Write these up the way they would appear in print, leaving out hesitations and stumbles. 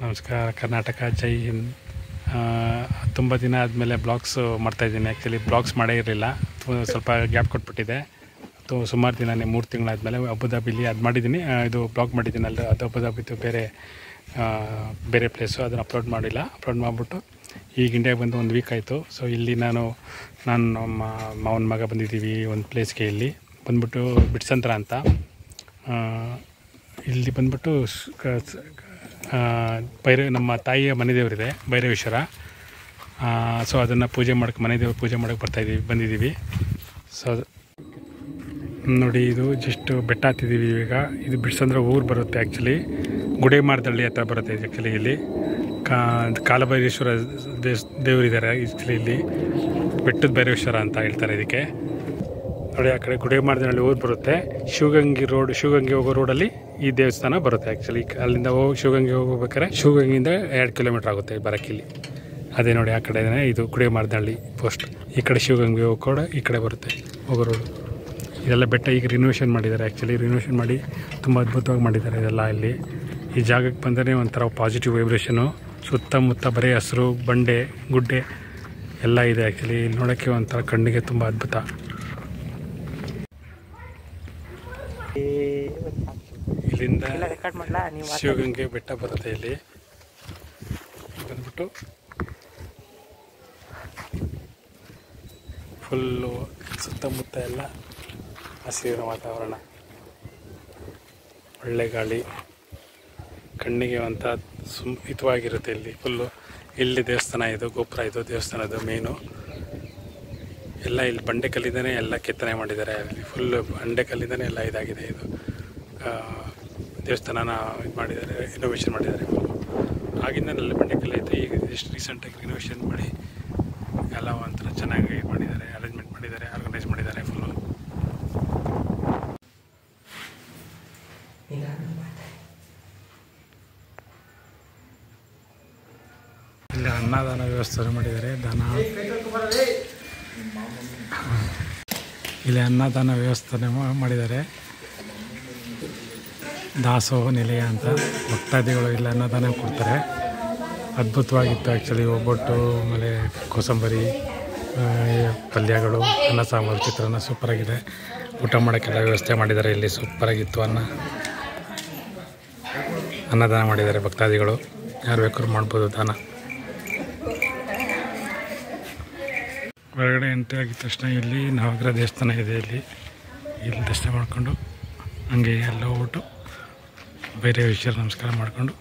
ನಮಸ್ಕಾರ ಕರ್ನಾಟಕ, ಜೈ ಹಿಂದ್. ತುಂಬ ದಿನ ಆದಮೇಲೆ ಬ್ಲಾಗ್ಸ್ ಮಾಡ್ತಾಯಿದ್ದೀನಿ. ಆ್ಯಕ್ಚುಲಿ ಬ್ಲಾಗ್ಸ್ ಮಾಡೇ ಇರಲಿಲ್ಲ, ಸ್ವಲ್ಪ ಗ್ಯಾಪ್ ಕೊಟ್ಬಿಟ್ಟಿದೆ. ಸುಮಾರು ದಿನನೇ 3 ತಿಂಗಳಾದಮೇಲೆ ಅಬುದಾಬಿಲಿ ಅದು ಮಾಡಿದ್ದೀನಿ. ಇದು ಬ್ಲಾಗ್ ಮಾಡಿದ್ದೀನಿ ಅಲ್ಲ, ಅದು ಅಬುದಾಬಿದು ಬೇರೆ ಪ್ಲೇಸು, ಅದನ್ನು ಅಪ್ಲೋಡ್ ಮಾಡಿಬಿಟ್ಟು ಈಗ ಇಂಡಿಯಾಗೆ ಬಂದು 1 ವೀಕ್ ಆಯಿತು. ಸೊ ಇಲ್ಲಿ ನಾನು ನಮ್ಮ ಮಾವನ ಮಗ ಬಂದಿದ್ದೀವಿ ಒಂದು ಪ್ಲೇಸ್ಗೆ. ಇಲ್ಲಿ ಬಂದ್ಬಿಟ್ಟು ಬಿಟ್ಸಂದ್ರ ಅಂತ. ಇಲ್ಲಿ ಬಂದ್ಬಿಟ್ಟು ನಮ್ಮ ತಾಯಿಯ ಮನೆ ದೇವರಿದೆ, ಭೈರವೇಶ್ವರ. ಸೊ ಅದನ್ನು ಮನೆ ದೇವ್ರ ಪೂಜೆ ಮಾಡೋಕ್ಕೆ ಬಂದಿದ್ದೀವಿ. ಸೊ ನೋಡಿ, ಇದು ಜಸ್ಟ್ ಬೆಟ್ಟ ಹತ್ತಿದ್ದೀವಿ ಈಗ. ಇದು ಬಿಟ್ಸಂದ್ರ ಊರು ಬರುತ್ತೆ. ಆ್ಯಕ್ಚುಲಿ ಗುಡೇಮಾರದಳ್ಳಿ ಹತ್ರ ಬರುತ್ತೆ. ಆ್ಯಕ್ಚುಲಿ ಇಲ್ಲಿ ಕಾಲಭೈರೇಶ್ವರ ದೇವರಿದ್ದಾರೆ. ಆ್ಯಕ್ಚುಲಿ ಇಲ್ಲಿ ಬೆಟ್ಟದ ಭೈರವೇಶ್ವರ ಅಂತ ಹೇಳ್ತಾರೆ ಇದಕ್ಕೆ. ನೋಡಿ, ಆ ಕಡೆ ಗುಡೇಮಾರದಳ್ಳಿ ಊರು ಬರುತ್ತೆ. ಶಿವಗಂಗೆ ಹೋಗೋ ರೋಡಲ್ಲಿ ಈ ದೇವಸ್ಥಾನ ಬರುತ್ತೆ. ಆ್ಯಕ್ಚುಲಿ ಅಲ್ಲಿಂದ ಶಿವಗಂಗೆ ಹೋಗ್ಬೇಕಾದ್ರೆ ಶಿವಗಂಗೆಯಿಂದ 2 ಕಿಲೋಮೀಟ್ರ್ ಆಗುತ್ತೆ ಬರೋಕ್ಕಿಲ್ಲಿ. ಅದೇ ನೋಡಿ, ಆ ಕಡೆ ಇದು ಗುಡೇಮಾರದಳ್ಳಿ ಪೋಸ್ಟ್. ಈ ಕಡೆ ಶಿವಗಂಗೆ ಹೋಗೋ ಈ ಕಡೆ ಬರುತ್ತೆ ಹೋಗೋ ರೋಡು. ಇದೆಲ್ಲ ಬೆಟ್ಟ ಈಗ ರಿನೋವೇಷನ್ ಮಾಡಿದ್ದಾರೆ. ಆ್ಯಕ್ಚುಲಿ ರಿನೋವೇಷನ್ ಮಾಡಿ ತುಂಬ ಅದ್ಭುತವಾಗಿ ಮಾಡಿದ್ದಾರೆ ಇದೆಲ್ಲ. ಇಲ್ಲಿ ಈ ಜಾಗಕ್ಕೆ ಬಂದರೆ ಒಂಥರ ಪಾಸಿಟಿವ್ ವೈಬ್ರೇಷನು. ಸುತ್ತಮುತ್ತ ಬರೀ ಹಸಿರು, ಬಂಡೆ, ಗುಡ್ಡೆ ಎಲ್ಲ ಇದೆ. ಆ್ಯಕ್ಚುಲಿ ಇಲ್ಲಿ ನೋಡೋಕ್ಕೆ ಒಂಥರ ಕಣ್ಣಿಗೆ ತುಂಬ ಅದ್ಭುತ. ಇಲ್ಲಿಂದ ಶಿವಗಂಗೆ ಬೆಟ್ಟ ಬರುತ್ತೆ. ಇಲ್ಲಿ ಬಂದ್ಬಿಟ್ಟು ಫುಲ್ಲು ಸುತ್ತಮುತ್ತ ಎಲ್ಲ ಹಸಿರಿನ ವಾತಾವರಣ, ಒಳ್ಳೆ ಗಾಳಿ, ಕಣ್ಣಿಗೆ ಒಂಥ ಹಿತವಾಗಿರುತ್ತೆ. ಇಲ್ಲಿ ಫುಲ್ಲು ಇಲ್ಲಿ ದೇವಸ್ಥಾನ, ಇದು ಗೋಪುರ, ಇದು ದೇವಸ್ಥಾನದ ಮೇನು ಎಲ್ಲ. ಇಲ್ಲಿ ಬಂಡೆಕಲ್ಲಿಂದನೇ ಎಲ್ಲ ಕೆತ್ತನೆ ಮಾಡಿದ್ದಾರೆ. ಅಲ್ಲಿ ಫುಲ್ಲು ಬಂಡೆಕಲ್ಲಿಂದನೇ ಎಲ್ಲ ಇದಾಗಿದೆ. ಇದು ದೇವಸ್ಥಾನನ ಇದು ಮಾಡಿದ್ದಾರೆ, ರಿನೋವೇಷನ್ ಮಾಡಿದ್ದಾರೆ. ಆಗಿಂದ ಅಲ್ಲಿ ಬಂಡೆಕಲ್ಲಿ ಐತೆ. ಈಗ ಎಷ್ಟು ರೀಸೆಂಟಾಗಿ ರಿನೋವೇಷನ್ ಮಾಡಿ ಎಲ್ಲ ಒಂಥರ ಚೆನ್ನಾಗಿ ಮಾಡಿದ್ದಾರೆ, ಅರೇಂಜ್ಮೆಂಟ್ ಮಾಡಿದ್ದಾರೆ, ಆರ್ಗನೈಸ್ ಮಾಡಿದ್ದಾರೆ ಫುಲ್ಲು. ಇಲ್ಲಿ ಅನ್ನದಾನ ವ್ಯವಸ್ಥೆ ಮಾಡಿದ್ದಾರೆ. ಇಲ್ಲಿ ಅನ್ನದಾನ ವ್ಯವಸ್ಥೆ ಮಾಡಿದ್ದಾರೆ. ದಾಸೋಹ ನಿಲಯ ಅಂತ ಭಕ್ತಾದಿಗಳು ಇಲ್ಲಿ ಅನ್ನದಾನ ಕೊಡ್ತಾರೆ. ಅದ್ಭುತವಾಗಿತ್ತು ಆ್ಯಕ್ಚುಲಿ. ಒಬ್ಬಟ್ಟು, ಆಮೇಲೆ ಕೋಸಂಬರಿ, ಪಲ್ಯಗಳು, ಅನ್ನ ಸಾಂಬಾರು, ಚಿತ್ರಾನ್ನ ಸೂಪರಾಗಿದೆ. ಊಟ ಮಾಡೋಕ್ಕೆಲ್ಲ ವ್ಯವಸ್ಥೆ ಮಾಡಿದ್ದಾರೆ ಇಲ್ಲಿ. ಸೂಪರಾಗಿತ್ತು. ಅನ್ನದಾನ ಮಾಡಿದ್ದಾರೆ ಭಕ್ತಾದಿಗಳು. ಯಾರು ಬೇಕಾದ್ರೂ ಮಾಡ್ಬೋದು ದಾನ. ಹೊರಗಡೆ ಎಂಟ್ರಿ ಆಗಿದ ತಕ್ಷಣ ಇಲ್ಲಿ ನವಗ್ರಹ ದೇವಸ್ಥಾನ ಇದೆ. ಇಲ್ಲಿ ದರ್ಶನ ಮಾಡಿಕೊಂಡು ಹಂಗೆ ಎಲ್ಲ ಹೋಗ್ಬಿಟ್ಟು ಭೈರವೇಶ್ವರ ನಮಸ್ಕಾರ ಮಾಡಿಕೊಂಡು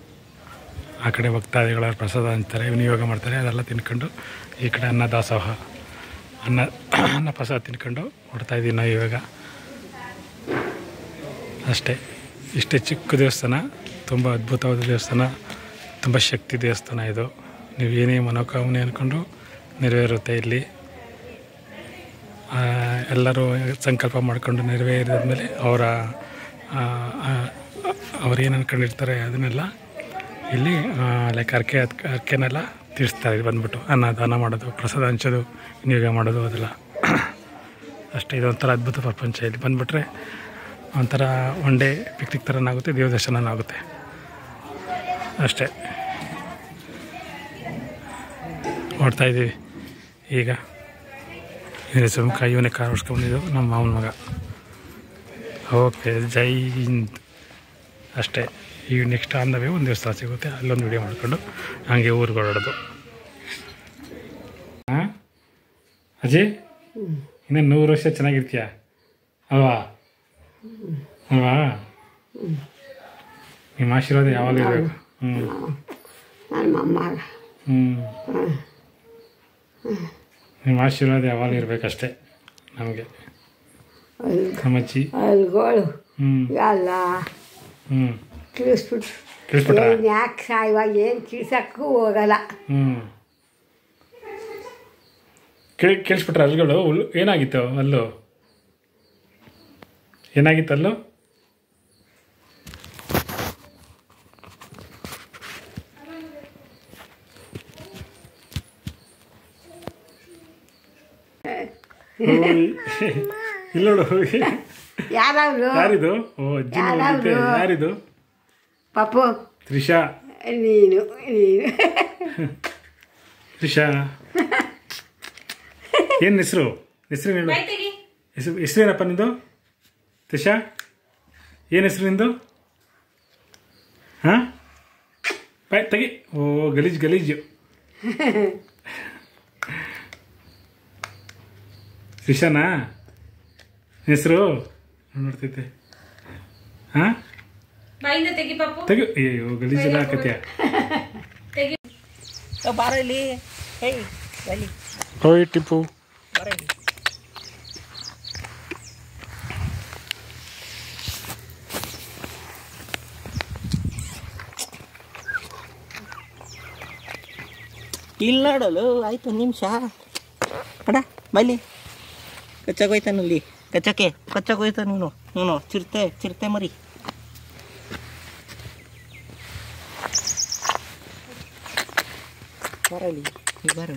ಆ ಕಡೆ ಭಕ್ತಾದಿಗಳ ಪ್ರಸಾದ ಅಂತಾರೆ, ವಿನಿಯೋಗ ಮಾಡ್ತಾರೆ. ಅದೆಲ್ಲ ತಿನ್ಕೊಂಡು ಈ ಕಡೆ ಅನ್ನದಾಸೋಹ, ಅನ್ನ ಪ್ರಸಾದ ತಿನ್ಕೊಂಡು ಹೊಡ್ತಾಯಿದ್ದೀವಿ ನಾವು ಇವಾಗ. ಅಷ್ಟೇ, ಇಷ್ಟೇ ಚಿಕ್ಕ ದೇವಸ್ಥಾನ, ತುಂಬ ಅದ್ಭುತವಾದ ದೇವಸ್ಥಾನ, ತುಂಬ ಶಕ್ತಿ ದೇವಸ್ಥಾನ ಇದು. ನೀವು ಏನೇ ಮನೋಕಾಮನೆ ಅಂದ್ಕೊಂಡು ನೆರವೇರುತ್ತೆ ಇಲ್ಲಿ. ಎಲ್ಲರೂ ಸಂಕಲ್ಪ ಮಾಡಿಕೊಂಡು ನೆರವೇರಿದ್ಮೇಲೆ ಅವ್ರು ಏನು ಅಂದ್ಕೊಂಡಿರ್ತಾರೆ ಅದನ್ನೆಲ್ಲ ಇಲ್ಲಿ ಲೈಕ್ ಅರ್ಕೆನೆಲ್ಲ ತೀರಿಸ್ತಾರೆ. ಬಂದ್ಬಿಟ್ಟು ಅನ್ನದಾನ ಮಾಡೋದು, ಪ್ರಸಾದ ಹಂಚೋದು, ವಿನಿಯೋಗ ಮಾಡೋದು ಅದೆಲ್ಲ ಅಷ್ಟೇ. ಇದೊಂಥರ ಅದ್ಭುತ ಪ್ರಪಂಚ. ಇಲ್ಲಿ ಬಂದುಬಿಟ್ರೆ ಒಂಥರ ಒನ್ ಡೇ ಪಿಕ್ನಿಕ್ ಥರನಾಗುತ್ತೆ, ದೇವದರ್ಶನ ಆಗುತ್ತೆ ಅಷ್ಟೇ. ನೋಡ್ತಾಯಿದ್ದೀವಿ ಈಗ. ಇವನೇ ಕಾರ್ ಓಡಿಸ್ಕೊಂಡಿದ್ದು ನಮ್ಮ ಮಾವನ ಮಗ. ಓಕೆ, ಜೈ ಹಿಂದ್. ಅಷ್ಟೇ. ಈಗ ನೆಕ್ಸ್ಟ್ ಆನ್ ದ ವೇ ಒಂದು ದೇವಸ್ಥಾನ ಸಿಗುತ್ತೆ, ಅಲ್ಲೊಂದು ವಿಡಿಯೋ ಮಾಡ್ಕೊಂಡು ಹಂಗೆ ಊರಿಗೆ ಹೊರಡೋದು. ಹಾಂ ಅಜಯ್, ಇನ್ನೂ 100 ವರ್ಷ ಚೆನ್ನಾಗಿರ್ತೀಯ ಅಲ್ವಾ? ನಿಮ್ಮ ಆಶೀರ್ವಾದ ಯಾವಾಗ ಇರಬೇಕು. ನಿಮ್ಮ ಆಶೀರ್ವಾದ ಯಾವಾಗ ಇರಬೇಕಷ್ಟೇ ನಮಗೆ. ನಮ್ಮಜ್ಜಿ ಎಲ್ಲ ಯಾಕೆ ಇವಾಗ ಏನು ಕಿಳ್ಸಕ್ಕೂ ಹೋಗಲ್ಲ. ಕೇಳಿಸ್ಬಿಟ್ರೆ ಅಲ್ಗಳು ಏನಾಗಿತ್ತು? ಏನಾಗಿತ್ತು? ಇಲ್ಲ ಯಾರು ಯಾರಿದು? ಓ ಅಜ್ಜಿ ಯಾರಿದು? ಪಾಪು ತ್ರಿಷಾ ನೀನು ನೀನು ತ್ರಿಷಾ ಏನು ಹೆಸರು ಹೇಳು ಹೆಸರೇನಪ್ಪ ನಿಂದು ತ್ರಿಷಾ ಏನು ಹೆಸರು ನಿಂದು ಹಾಂ ಬಾಯ್ ತೆಗಿ ಓ ಗಲೀಜು ತ್ರಿಷಾನಾ ಹೆಸರು ನೋಡ್ತೈತೆ ಹಾಂ ತೆಗಿ ಅಯ್ಯೋ ಗಲೀಜೆಲ್ಲ ಹಾಕತ್ಯ ಬಾರೋ ಇಲ್ಲಿ ಹೇಯ್ ಬಲಿ ಓಯ್ ಟಿಪ್ಪು ಬಾರೋ ಇಲ್ಲಿ ಇಲ್ಲಿ ನೋಡಲು ಆಯ್ತು ನಿಮಿಷ ಅಡ ಬಲ್ಲಿ ಕಚ್ಚಾಗೋಯ್ತಾನಲ್ಲಿ ಕಚ್ಚಾಗೋಯ್ತ ನೀನು ಚಿರತೆ ಮರಿ ಬರಲಿ ಬಾರೋ